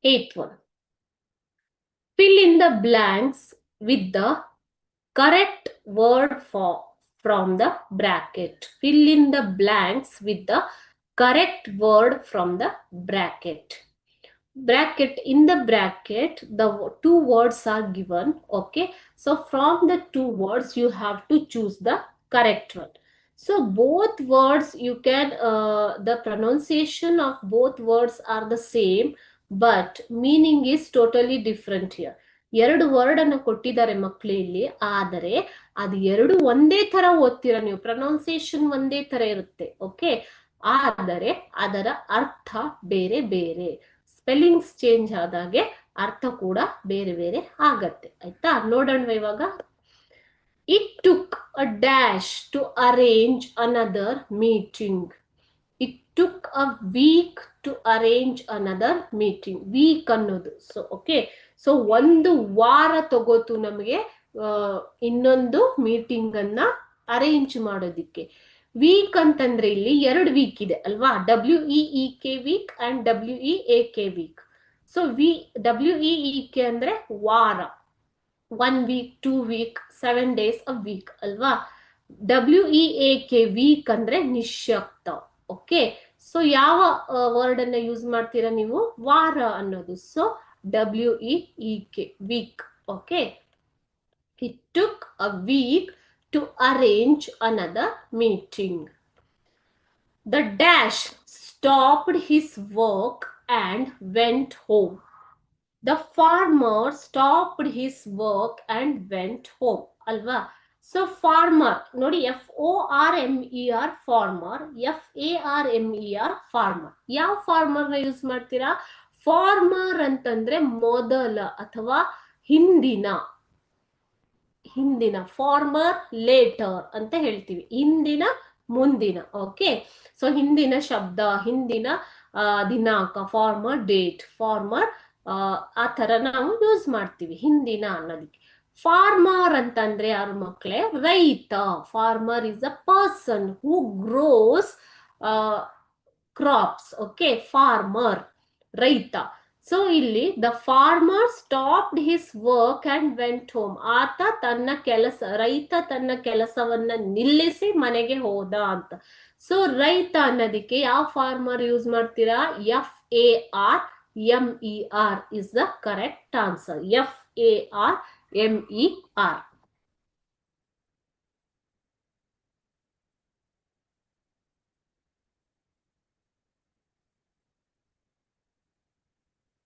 Eighth one. Fill in the blanks with the correct word from the bracket. Fill in the blanks with the correct word from the bracket. In the bracket, the two words are given. Okay, so from the two words you have to choose the correct one. So both words you can the pronunciation of both words are the same, but meaning is totally different here. ಎರಡು word ಅನ್ನು ಕೊಟ್ಟಿದ್ದಾರೆ ಮಕ್ಕಳು ಇಲ್ಲಿ, ಆದರೆ ಅದು ಎರಡು ಒಂದೇ ತರ ಓದ್ತೀರಾ ನೀವು, ಪ್ರೊನೌನ್ಸಿಯೇಷನ್ ಒಂದೇ ತರ ಇರುತ್ತೆ. ಓಕೆ, ಆದರೆ ಅದರ ಅರ್ಥ ಬೇರೆ ಬೇರೆ, ಸ್ಪೆಲ್ಲಿಂಗ್ಸ್ ಚೇಂಜ್ ಆದಾಗೆ ಅರ್ಥ ಕೂಡ ಬೇರೆ ಬೇರೆ ಆಗತ್ತೆ. ಆಯ್ತಾ, ನೋಡೋಣ ಇವಾಗ. It took a dash to arrange another meeting. It took a week to arrange another meeting. Week ಅನ್ನೋದು. ಸೊ ಓಕೆ, ಸೊ ಒಂದು ವಾರ ತಗೋತು ನಮಗೆ ಇನ್ನೊಂದು ಮೀಟಿಂಗ್ ಅನ್ನ ಅರೇಂಜ್ ಮಾಡೋದಿಕ್ಕೆ. ವೀಕ್ ಅಂತಂದ್ರೆ ಇಲ್ಲಿ ಎರಡು ವೀಕ್ ಇದೆ ಅಲ್ವಾ, WEEK week and WEAK weak. So WEEK ಅಂದ್ರೆ ವಾರ, 1 week, 2 week, 7 days a week ಅಲ್ವಾ. WEAK ವೀಕ್ ಅಂದ್ರೆ ನಿಶ್ಶಬ್ದ. ಓಕೆ, ಸೊ ಯಾವ ವರ್ಡ್ ಅನ್ನ ಯೂಸ್ ಮಾಡ್ತೀರಾ ನೀವು, ವಾರ ಅನ್ನೋದು. So WEEK week. Okay, it took a week to arrange another meeting. The dash stopped his work and went home. The farmer stopped his work and went home. ಅಲ್ವಾ. So farmer ನೋಡಿ, FORMER farmer, FARMER farmer. ಯಾವ farmer ನ use ಮಾಡ್ತೀರಾ, farmer ಅಂತಂದ್ರೆ ಮೊದಲ ಅಥವಾ ಹಿಂದಿನ, farmer litre ಅಂತ ಹೇಳ್ತೀವಿ, ಹಿಂದಿನ ಮುಂದಿನ. ಓಕೆ, ಸೊ ಹಿಂದಿನ ಶಬ್ದ, ಹಿಂದಿನ ದಿನಾಂಕ, ಫಾರ್ಮರ್ ಡೇಟ್, ಫಾರ್ಮರ್ ಆ ತರ ನಾವು ಯೂಸ್ ಮಾಡ್ತೀವಿ ಹಿಂದಿನ ಅನ್ನೋದಕ್ಕೆ. ಫಾರ್ಮರ್ ಅಂತಂದ್ರೆ ಯಾರು ಮಕ್ಕಳೇ, ರೈತ. Farmer is a person who grows crops. Okay, farmer ರೈತ. ಸೊ ಇಲ್ಲಿ the farmer stopped his work and went home. ಆತ ತನ್ನ ಕೆಲಸ, ರೈತ ತನ್ನ ಕೆಲಸವನ್ನ ನಿಲ್ಲಿಸಿ ಮನೆಗೆ ಹೋದ ಅಂತ. ಸೊ ರೈತ ಅನ್ನೋದಕ್ಕೆ ಯಾವ ಫಾರ್ಮರ್ ಯೂಸ್ ಮಾಡ್ತೀರಾ, FARMER is the correct answer. FARMER.